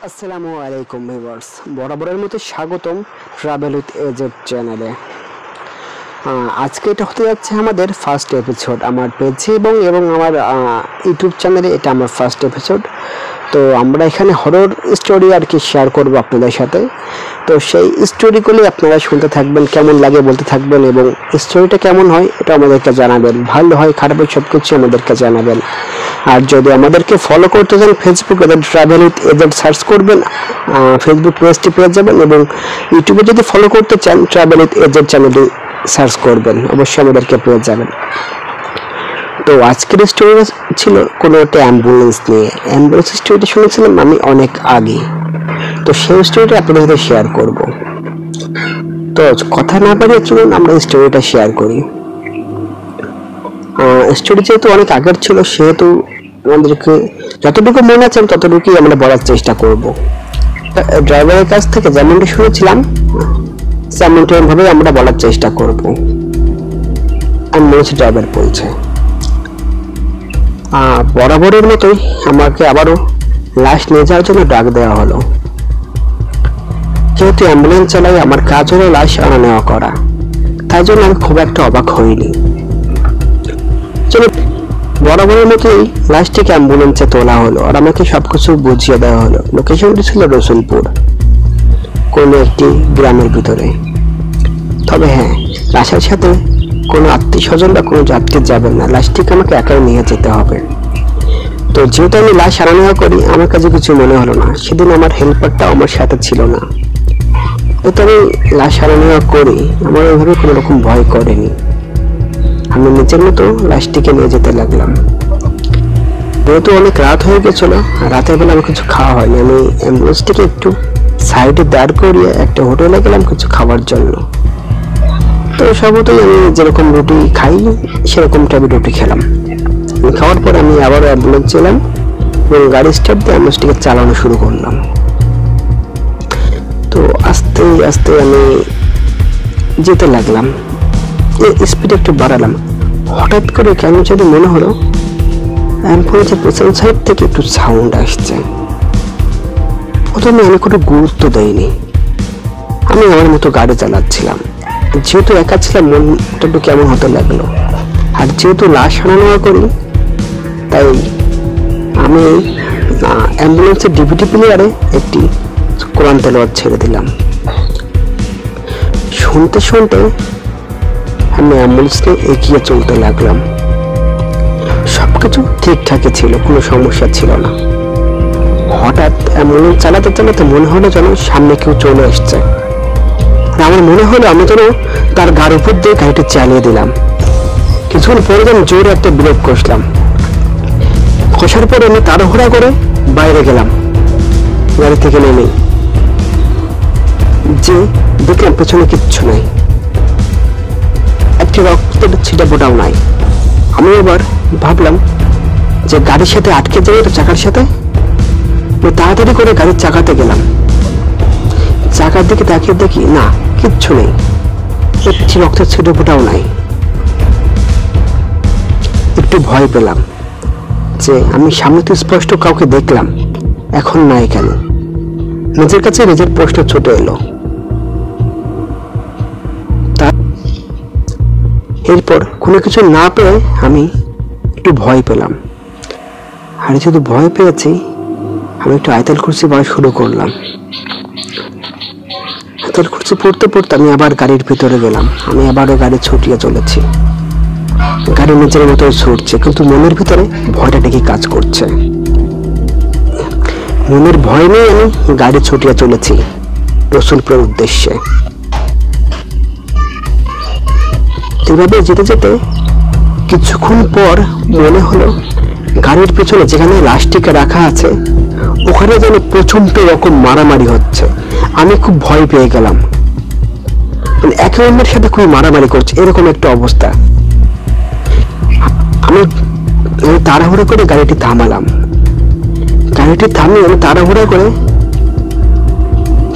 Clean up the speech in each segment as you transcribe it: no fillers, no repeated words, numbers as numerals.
আসসালামু আলাইকুম ভিউয়ার্স, বরাবরের মতো স্বাগতম ট্রাভেল উইথ এজেড চ্যানেলে। আজকে এটা হতে যাচ্ছে আমাদের ফার্স্ট এপিসোড আমার পেজে এবং আমার ইউটিউব চ্যানেলে। এটা আমার ফার্স্ট এপিসোড। তো আমরা এখানে হরর স্টোরি আর কি শেয়ার করব আপনাদের সাথে। তো সেই স্টোরিগুলি আপনারা শুনতে থাকবেন, কেমন লাগে বলতে থাকবেন এবং স্টোরিটা কেমন হয় এটা আমাদেরকে জানাবেন। ভালো হয় খারাপ হয় সব কিছু আমাদেরকে জানাবেন। আর যদি আমাদেরকে ফলো করতে চান ফেসবুকে ট্রাভেল উইথ এজেন্ট সার্চ করবেন, ফেসবুক পেজটি পেয়ে যাবেন। এবং ইউটিউবে যদি ফলো করতে চান ট্রাভেল উইথ এজেন্ট চ্যানেলটি সার্চ করবেন, অবশ্যই আমাদেরকে পেয়ে যাবেন। তো আজকের স্টোরি ছিল কোনো একটা অ্যাম্বুলেন্স নিয়ে। অ্যাম্বুলেন্স স্টোরিটা শুনেছিলাম আমি অনেক আগে, তো সেই স্টোরিটা আপনাদের সাথে শেয়ার করব। তো কথা না বাড়িয়ে চলুন আমরা স্টোরিটা শেয়ার করি। স্টোরি যেহেতু অনেক আগের ছিল সেহেতু আমাদেরকে যতটুকু মনে আছে ততটুকুই আমরা বলার চেষ্টা করব। ড্রাইভারের কাছ থেকে যেমনটা শুনেছিলাম তেমনটা ভাবে আমরা বলার চেষ্টা করব। অ্যাম্বুলেন্স ড্রাইভার বলছে, বরাবরের মতোই আমাকে আবারও লাশ নিয়ে যাওয়ার জন্য ডাক দেওয়া হলো। যেহেতু অ্যাম্বুলেন্স চালাই আমার কাজ হলো লাশ আনা নেওয়া করা, তাই জন্য আমি খুব একটা অবাক হইনি। চলো বরাবরের মতোই লাশটিকে অ্যাম্বুলেন্সে তোলা হলো আর আমাকে সবকিছু বুঝিয়ে দেওয়া হলো। লোকেশনটি ছিল রসুলপুর, কোনো একটি গ্রামের ভিতরে। তবে হ্যাঁ, লাশের সাথে কোনো আত্মীয় স্বজন বা কোনো যাত্রী যাবেন না, লাশটিকে আমাকে একাই নিয়ে যেতে হবে। তো যেহেতু আমি লাশ আনা নেওয়া করি আমার কাছে কিছু মনে হলো না। সেদিন আমার হেল্পারটাও আমার সাথে ছিল না, তো আমি লাশ আনা নেওয়া করি, আমার ওইভাবে কোনো রকম ভয় করেনি। আমি নিজের মতো লাশটিকে নিয়ে যেতে লাগলাম। যেহেতু অনেক রাত হয়ে গেছিল, রাতের বেলা আমার কিছু খাওয়া হয়নি। আমি অ্যাম্বুলেন্সটিকে একটু সাইডে দাঁড় করিয়ে একটা হোটেলে গেলাম কিছু খাওয়ার জন্য। তো স্বভাবতই আমি যেরকম রুটি খাই সেরকমটা আমি রুটি খেলাম। খাওয়ার পর আমি আবার অ্যাম্বুলেন্স এলাম এবং গাড়ি স্টার্ট দিয়ে অ্যাম্বুলেন্সটিকে চালানো শুরু করলাম। তো আস্তে আস্তে আমি যেতে লাগলাম, স্পিড একটু বাড়ালাম। হঠাৎ করে কেন যদি মনে হলো অ্যাম্বুলেন্সের পেছন সাইড থেকে একটু সাউন্ড আসছে। প্রথমে আমি কোনো গুরুত্ব দেইনি, আমি আমার মতো গাড়ি চালাচ্ছিলাম। যেহেতু একা ছিলাম মনটা একটু কেমন হতে লাগলো। আর যেহেতু লাশ আনা নেওয়া করি তাই আমি অ্যাম্বুলেন্সের ডিভিডি প্লেয়ারে একটি কোরআন তেলাওয়াত ছেড়ে দিলাম। শুনতে শুনতে আমি অ্যাম্বুলেন্সকে এগিয়ে চলতে লাগলাম। সবকিছু ঠিকঠাকই ছিল, কোনো সমস্যা ছিল না। হঠাৎ অ্যাম্বুলেন্স চালাতে চালাতে মনে হলো যেন সামনে কেউ চলে এসছে। আমার মনে হলো আমি যেন তার গাড়ির উপর দিয়ে গাড়িটি চালিয়ে দিলাম। কিছুক্ষণ পরে যেন জোরে একটা ব্রেক কষলাম। কষার পরে আমি তাড়াহুড়া করে বাইরে গেলাম। গাড়ি থেকে নেমে যে দেখলাম পেছনে কিচ্ছু নাই, একটি রক্তের ছিটা ফোটাও নাই। আমি এবার ভাবলাম যে গাড়ির সাথে আটকে যাবে চাকার সাথে। তাড়াতাড়ি করে গাড়ির চাকাতে গেলাম। চাকার দিকে তাকিয়ে দেখি না, কিচ্ছু নেই, একটি রক্তের ছিটা ফোটাও নাই। একটু ভয় পেলাম যে আমি সামনে তো স্পষ্ট কাউকে দেখলাম, এখন নাই কেন। নিজের কাছে নিজের প্রশ্ন ছুটে এলো। এরপর কোনো কিছু না পেয়ে আমি একটু ভয় পেলাম। আর যেহেতু ভয় পেয়েছি আমি একটু আয়াতুল কুরসি পড়া শুরু করলাম। আয়াতুল কুরসি পড়তে পড়তে আমি আবার গাড়ির ভিতরে গেলাম। আমি আবারও গাড়ি ছুটিয়ে চলেছি। গাড়ি নিজের মতো ছুটছে, কিন্তু মনের ভিতরে ভয়টা ঠিকই কাজ করছে। মনের ভয় নিয়ে আমি গাড়ি ছুটিয়ে চলেছি রসুলপুরের উদ্দেশ্যে। এভাবে যেতে যেতে কিছুক্ষণ পর মনে হলো গাড়ির পেছনে যেখানে লাশটিকে রাখা আছে ওখানে যেন প্রচন্ড রকম মারামারি হচ্ছে। আমি খুব ভয় পেয়ে গেলাম, মানে একে অন্যের সাথে খুব মারামারি করছে এরকম একটা অবস্থা। আমি তাড়াহুড়ো করে গাড়িটি থামালাম। গাড়িটি থামিয়ে আমি তাড়াহুড়ো করে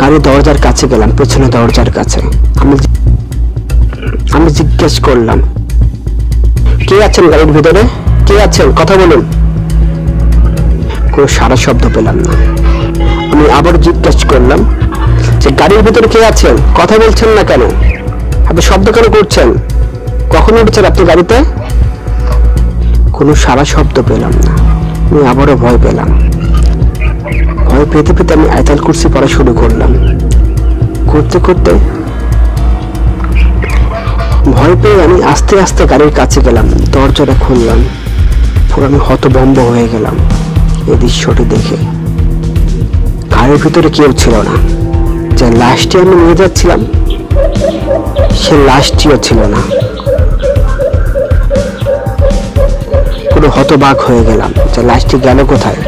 গাড়ির দরজার কাছে গেলাম, পেছনে দরজার কাছে। আমি জিজ্ঞেস করলাম, কে আছেন গাড়ির ভিতরে, কে আছেন, কথা বলুন। কোনো সারা শব্দ পেলাম না। আমি আবার জিজ্ঞাসা করলাম যে গাড়ির ভিতরে কে আছেন, কথা বলছেন না কেন, আপনি শব্দ কেন করছেন, কখন উঠেছেন আপনি গাড়িতে? কোনো সারা শব্দ পেলাম না। আমি আবারও ভয় পেলাম। ভয় পেতে পেতে আমি আয়াতুল কুরসি পড়া শুরু করলাম। করতে করতে ভয় পেয়ে আমি আস্তে আস্তে গাড়ির কাছে গেলাম, দরজাটা খুললাম। পুরো আমি হতভম্ব হয়ে গেলাম এই দৃশ্যটি দেখে। গাড়ির ভিতরে কেউ ছিল না। যে লাশটি আমি নিয়ে যাচ্ছিলাম সে লাশটিও ছিল না। পুরো হতবাক হয়ে গেলাম যে লাশটি গেল কোথায়।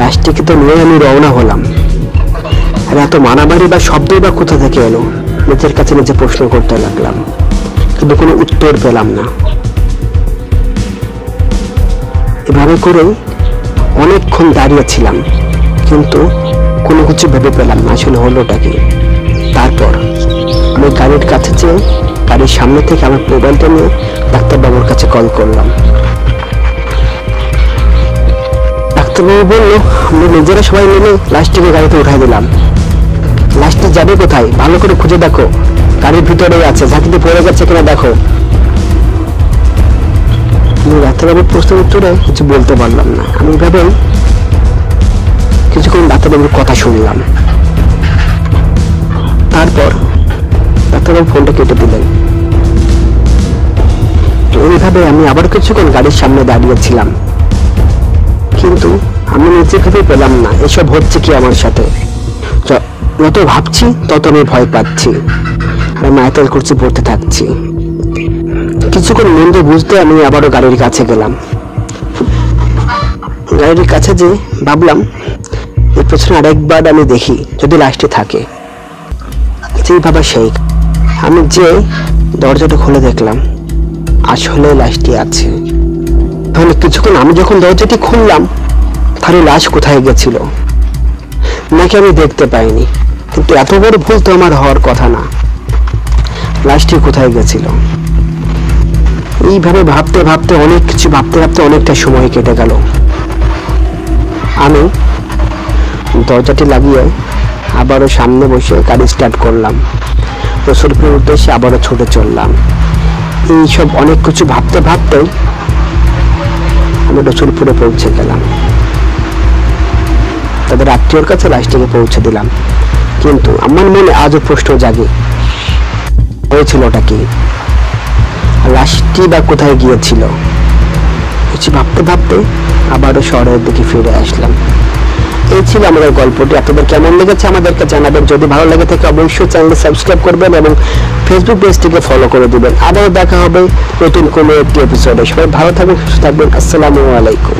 লাশটিকে তো নিয়ে আমি রওনা হলাম, আর এত মারামারি বা শব্দই বা কোথা থেকে এলো? নিজের কাছে নিজে প্রশ্ন করতে লাগলাম, কিন্তু কোনো উত্তর পেলাম না। এভাবে করে অনেকক্ষণ দাঁড়িয়েছিলাম, কিন্তু কোনো কিছু ভেবে পেলাম না আসলে হলোটা কি। তারপর আমি গাড়ির কাছে যেয়ে গাড়ির সামনে থেকে আমার মোবাইলটা নিয়ে ডাক্তারবাবুর কাছে কল করলাম। ডাক্তারবাবু বললো আমরা নিজেরা সবাই মিলে লাশটিকে গাড়িতে উঠাই দিলাম। লাশটি যাবে কোথায় ভালো করে খুঁজে দেখো, গাড়ির ভিতরেই আছে, ঝাঁকিতে পড়ে গেছে কিনা দেখো। ডাক্তারবাবুর প্রশ্নের উত্তরে কিছু বলতে পারলাম না। আমি ভেবেই কিছুক্ষণ ডাক্তারবাবুর কথা শুনলাম। তারপর ডাক্তারবাবু ফোনটা কেটে দিলেন। এইভাবে আমি আবার কিছুক্ষণ গাড়ির সামনে দাঁড়িয়েছিলাম, কিন্তু আমি নিজে ভেবে পেলাম না এসব হচ্ছে কি আমার সাথে। যত ভাবছি তত আমি ভয় পাচ্ছি, আর আমি আয়াতুল কুরসি পড়তে থাকছি। কিছুক্ষণ মন দিয়ে বুঝতে আমি আবারও গাড়ির কাছে গেলাম। গাড়ির কাছে যে ভাবলাম এর পেছনে আরেকবার আমি দেখি যদি লাশটি থাকে। যেই ভাবা সেই, আমি যে দরজাটা খুলে দেখলাম আসলে লাশটি আছে। তাহলে কিছুক্ষণ আমি যখন দরজাটি খুললাম তাহলে লাশ কোথায় গেছিল নাকি আমি দেখতে পাইনি? কিন্তু এত বড় ভুল তো আমার হওয়ার কথা না। লাশটি কোথায় গেছিল? এইভাবে ভাবতে ভাবতে অনেক কিছু ভাবতে ভাবতে অনেকটা সময় কেটে গেল। আমি দরজাটি লাগিয়ে আবারও সামনে বসে গাড়ি স্টার্ট করলাম। রসুলপুরের উদ্দেশ্যে আবারও ছুটে চললাম। এইসব অনেক কিছু ভাবতে ভাবতে আমি রসুলপুরে পৌঁছে গেলাম। তাদের আত্মীয়র কাছে লাশটিকে পৌঁছে দিলাম, কিন্তু আমার মনে আজও প্রশ্ন জাগে হয়েছিলটা কি, লাশটি বা কোথায় গিয়েছিল। কিছু ভাবতে ভাবতে আবারও শহরের দিকে ফিরে আসলাম। এই ছিল আমাদের গল্পটি। আপনাদের কেমন লেগেছে আমাদেরকে জানাবেন। যদি ভালো লেগে থাকে অবশ্যই চ্যানেলটি সাবস্ক্রাইব করবেন এবং ফেসবুক পেজটিকে ফলো করে দিবেন। আবারও দেখা হবে নতুন কোনো একটি এপিসোডে। সবাই ভালো থাকবেন, সুস্থ থাকবেন। আসসালামু আলাইকুম।